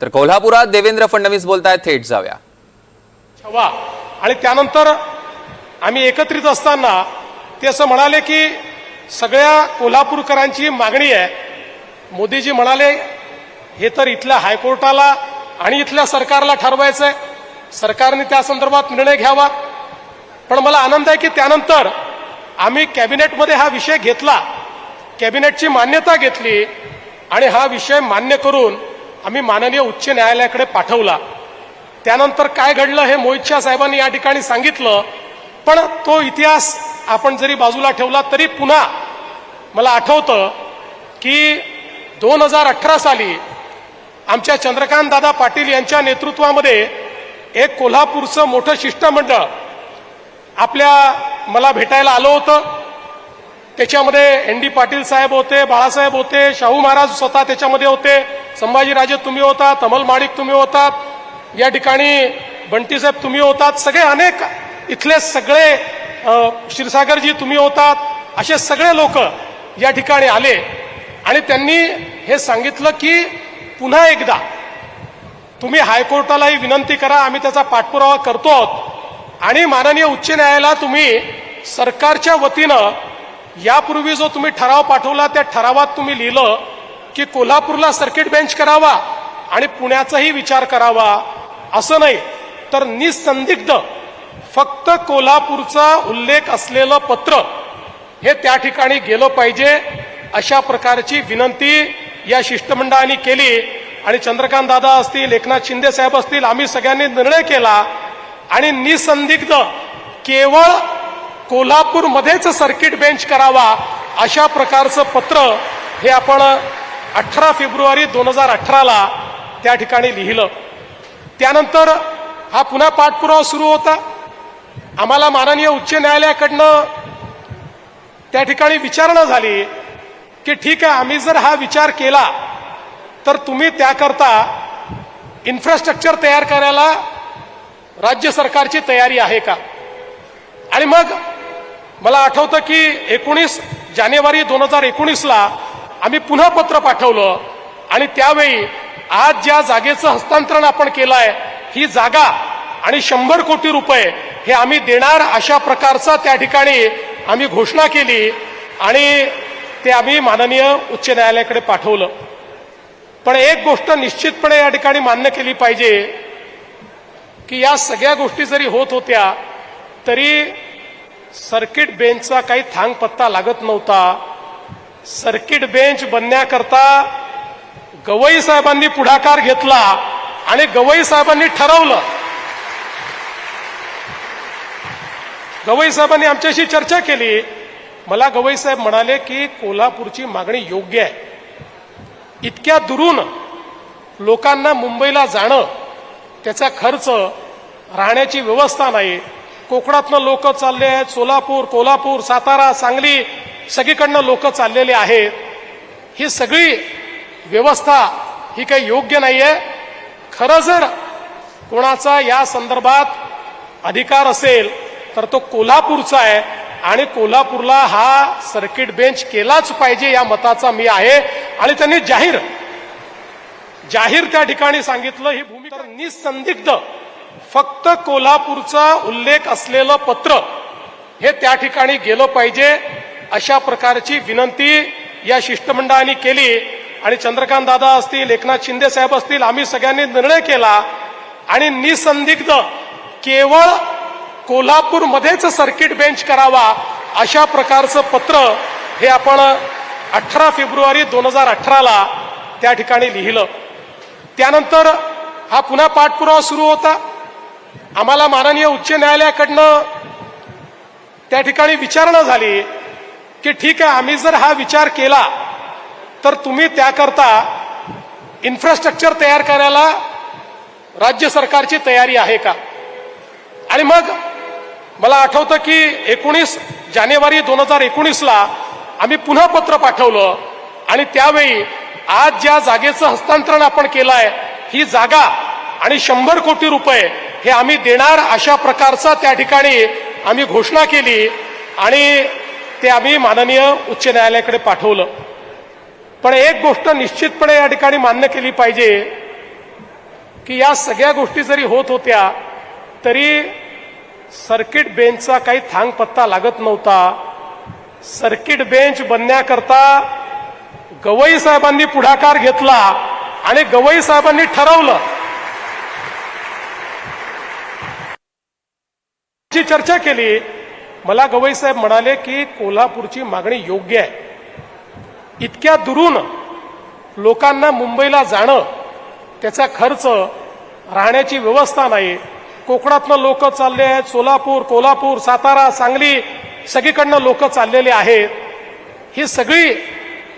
तर कोल्हापुरात देवेंद्र फडणवीस बोलतायत, थेट जाऊया. छवा आणि त्यानंतर आम्ही एकत्रित असताना ते असं म्हणाले की सगळ्या कोल्हापूरकरांची मागणी आहे. मोदीजी म्हणाले हे तर इथल्या हायकोर्टाला आणि इथल्या सरकारला ठरवायचं आहे, सरकारने त्या संदर्भात निर्णय घ्यावा. पण मला आनंद आहे की त्यानंतर आम्ही कॅबिनेटमध्ये हा विषय घेतला, कॅबिनेटची मान्यता घेतली आणि हा विषय मान्य करून आम्ही माननीय उच्च न्यायालयाकडे पाठवला. त्यानंतर काय घडलं हे मोहित शाह साहेबांनी या ठिकाणी सांगितलं. पण तो इतिहास आपण जरी बाजूला ठेवला तरी पुन्हा मला आठवतं की 2018 साली आमच्या चंद्रकांत दादा पाटील यांच्या नेतृत्वामध्ये एक कोल्हापूरचं मोठं शिष्टमंडळ मला भेटायला आलं होतं. त्याच्यामध्ये एन.डी. पाटील साहेब होते, बाळासाहेब होते, शाहू महाराज स्वतः त्याच्यामध्ये होते, संभाजीराजे तुम्ही होतात, अमल माणिक तुम्ही होतात, या ठिकाणी बंटीसाहेब तुम्ही होतात, सगळे अनेक इथले सगळे क्षीरसागरजी तुम्ही होतात, असे सगळे लोक या ठिकाणी आले आणि त्यांनी हे सांगितलं की पुन्हा एकदा तुम्ही हायकोर्टालाही विनंती करा, आम्ही त्याचा पाठपुरावा करतो आहोत आणि माननीय उच्च न्यायालयाला तुम्ही सरकारच्या वतीनं यापूर्वी जो तुम्ही ठराव पाठवला त्या ठरावात तुम्ही लिहिलं की कोल्हापूरला सर्किट बेंच करावा आणि पुण्याचाही विचार करावा. असं नाही तर निसंदिग्ध फक्त कोल्हापूरचा उल्लेख असलेलं पत्र हे त्या ठिकाणी गेलं पाहिजे, अशा प्रकारची विनंती या शिष्टमंडळाने केली. आणि चंद्रकांत दादा असतील, एकनाथ शिंदे साहेब असतील, आम्ही सगळ्यांनी निर्णय केला आणि निसंदिग्ध केवळ कोल्हापूरमध्येच सर्किट बेंच करावा अशा प्रकारचं पत्र हे आपण 18 फेब्रुवारी 2018 त्या ठिकाणी लिहिलं. त्यानंतर हा पुन्हा पाठपुरावा सुरू होता. आम्हाला माननीय उच्च न्यायालयाकडनं त्या ठिकाणी विचारणा झाली की ठीक आहे, आम्ही जर हा विचार केला तर तुम्ही त्याकरता इन्फ्रास्ट्रक्चर तयार करायला राज्य सरकारची तयारी आहे का. आणि मग मला आठवतं की 19 जानेवारी 2019 आम्ही पुन्हा पत्र पाठवलं आणि त्यावेळी आज ज्या जागेचं हस्तांतरण आपण केलं आहे ही जागा आणि 100 कोटी रुपये हे आम्ही देणार अशा प्रकारचा त्या ठिकाणी आम्ही घोषणा केली आणि ते आम्ही माननीय उच्च न्यायालयाकडे पाठवलं. पण एक गोष्ट निश्चितपणे या ठिकाणी मान्य केली पाहिजे की या सगळ्या गोष्टी जरी होत होत्या तरी सर्किट बेंचचा काही थांगपत्ता लागत नव्हता. सर्किट बेंच बनण्याकरता गवई साहेबांनी पुढाकार घेतला आणि गवई साहेबांनी ठरवलं. गवई साहेबांनी आमच्याशी चर्चा केली. मला गवई साहेब म्हणाले की कोल्हापूरची मागणी योग्य आहे. इतक्या दुरून लोकांना मुंबईला जाणं, त्याचा खर्च, राहण्याची व्यवस्था नाही. कोकणातनं लोक चालले आहेत, सोलापूर, कोल्हापूर, सातारा, सांगली सगळीकडनं लोक चाललेले आहेत. ही सगळी व्यवस्था ही काही योग्य नाही आहे. खरं जर कोणाचा या संदर्भात अधिकार असेल तर तो कोल्हापूरचा आहे आणि कोल्हापूरला हा सर्किट बेंच केलाच पाहिजे या मताचा मी आहे. आणि त्यांनी जाहीर त्या ठिकाणी सांगितलं ही भूमिका. निसंदिग्ध फक्त कोल्हापूरचा उल्लेख असलेलं पत्र हे त्या ठिकाणी गेलं पाहिजे अशा प्रकारची विनंती या शिष्टमंडळाने केली. आणि चंद्रकांत दादा असतील, एकनाथ शिंदे साहेब असतील, आम्ही सगळ्यांनी निर्णय केला आणि निसंदिग्ध केवळ कोल्हापूरमध्येच सर्किट बेंच करावा अशा प्रकारचं पत्र हे आपण 18 फेब्रुवारी 2018 त्या ठिकाणी लिहिलं. त्यानंतर हा पुन्हा पाठपुरावा सुरू होता. आम्हाला माननीय उच्च न्यायालयाकडनं त्या ठिकाणी विचारणा झाली की ठीक आहे, आम्ही जर हा विचार केला तर तुम्ही त्याकरता इन्फ्रास्ट्रक्चर तयार करायला राज्य सरकारची तयारी आहे का. आणि मग मला आठवतं की 19 जानेवारी 2019 आम्ही पुन्हा पत्र पाठवलं आणि त्यावेळी आज ज्या जागेचं हस्तांतरण आपण केलं आहे ही जागा आणि 100 कोटी रुपये हे आम्ही देणार अशा प्रकारचा त्या ठिकाणी आम्ही घोषणा केली आणि ते आम्ही माननीय उच्च न्यायालयाकडे पाठवलं. पण एक गोष्ट निश्चितपणे या ठिकाणी मान्य केली पाहिजे की या सगळ्या गोष्टी जरी होत होत्या तरी सर्किट बेंचचा काही थांगपत्ता लागत नव्हता. सर्किट बेंच बनण्याकरता गवई साहेबांनी पुढाकार घेतला आणि गवई साहेबांनी ठरवलं. चर्चा केली. मला गवई साहेब म्हणाले की कोल्हापूरची मागणी योग्य आहे. इतक्या दुरून लोकांना मुंबईला जाणं, त्याचा खर्च, राहण्याची व्यवस्था नाही. कोकणातनं लोक चालले आहेत. सोलापूर, कोल्हापूर, सातारा, सांगली सगळीकडनं लोक चाललेले आहेत. ही सगळी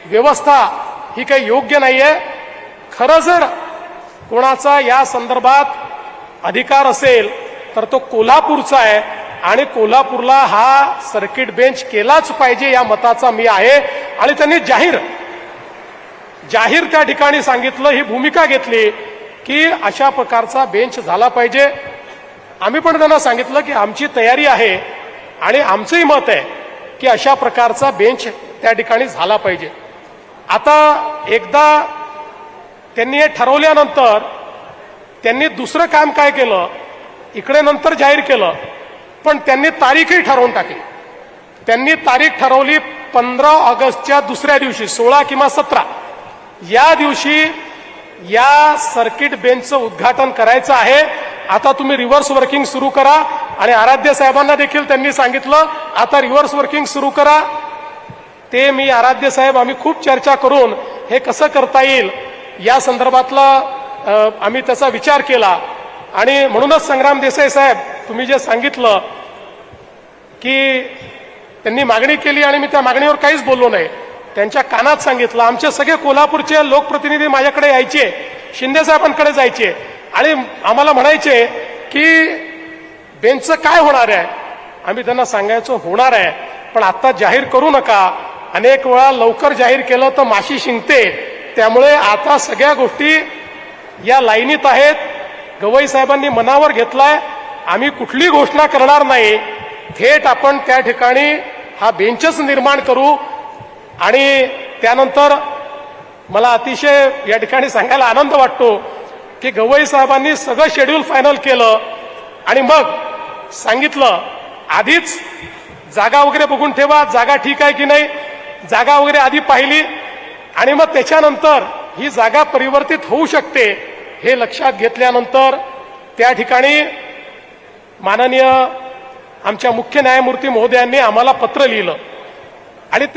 व्यवस्था ही काही योग्य नाहीये. खरं जर कोणाचा या संदर्भात अधिकार असेल तर तो कोल्हापूरचा आहे आणि कोल्हापूरला हा सर्किट बेंच केलाच पाहिजे या मताचा मी आहे. आणि त्यांनी जाहीर त्या ठिकाणी सांगितलं, ही भूमिका घेतली की अशा प्रकारचा बेंच झाला पाहिजे. आम्ही पण त्यांना सांगितलं की आमची तयारी आहे आणि आमचंही मत आहे की अशा प्रकारचा बेंच त्या ठिकाणी झाला पाहिजे. आता एकदा त्यांनी हे ठरवल्यानंतर त्यांनी दुसरं काम काय केलं, इकडे नंतर जाहीर केलं, पण त्यांनी तारीखही ठरवून टाकली. त्यांनी तारीख ठरवली 15 ऑगस्टच्या दुसऱ्या दिवशी, 16 किंवा 17 या दिवशी या सर्किट बेंचचं उद्घाटन करायचं आहे. आता तुम्ही रिव्हर्स वर्किंग सुरू करा. आणि आराध्य साहेबांना देखील त्यांनी सांगितलं आता रिव्हर्स वर्किंग सुरू करा. ते मी आराध्य साहेब आम्ही खूप चर्चा करून हे कसं करता येईल या संदर्भातला आम्ही त्याचा विचार केला. आणि म्हणूनच संग्राम देसाई साहेब तुम्ही जे सांगितलं की त्यांनी मागणी केली आणि मी त्या मागणीवर काहीच बोललो नाही, त्यांच्या कानात सांगितलं. आमचे सगळे कोल्हापूरचे लोकप्रतिनिधी माझ्याकडे यायचे, शिंदे साहेबांकडे जायचे आणि आम्हाला म्हणायचे की बेंचचं काय होणार आहे. आम्ही त्यांना सांगायचो होणार आहे पण आता जाहीर करू नका. अनेक वेळा लवकर जाहीर केलं तर माशी शिंकते. त्यामुळे आता सगळ्या गोष्टी या लाईनीत आहेत. गवई साहेबांनी मनावर घेतलाय, आम्ही कुठली घोषणा करणार नाही, थेट आपण त्या ठिकाणी हा बेंचच निर्माण करू. आणि त्यानंतर मला अतिशय या ठिकाणी सांगायला आनंद वाटतो की गवई साहेबांनी सगळं शेड्यूल फायनल केलं आणि मग सांगितलं आधीच जागा वगैरे बघून ठेवा, जागा ठीक आहे की नाही, जागा वगैरे आधी पाहिली आणि मग त्याच्यानंतर ही जागा परिवर्तित होऊ शकते हे लक्षात घेतल्यानंतर त्या ठिकाणी माननीय आमच्या मुख्य न्यायमूर्ती महोदयांनी आम्हाला पत्र लिहिलं आणि ते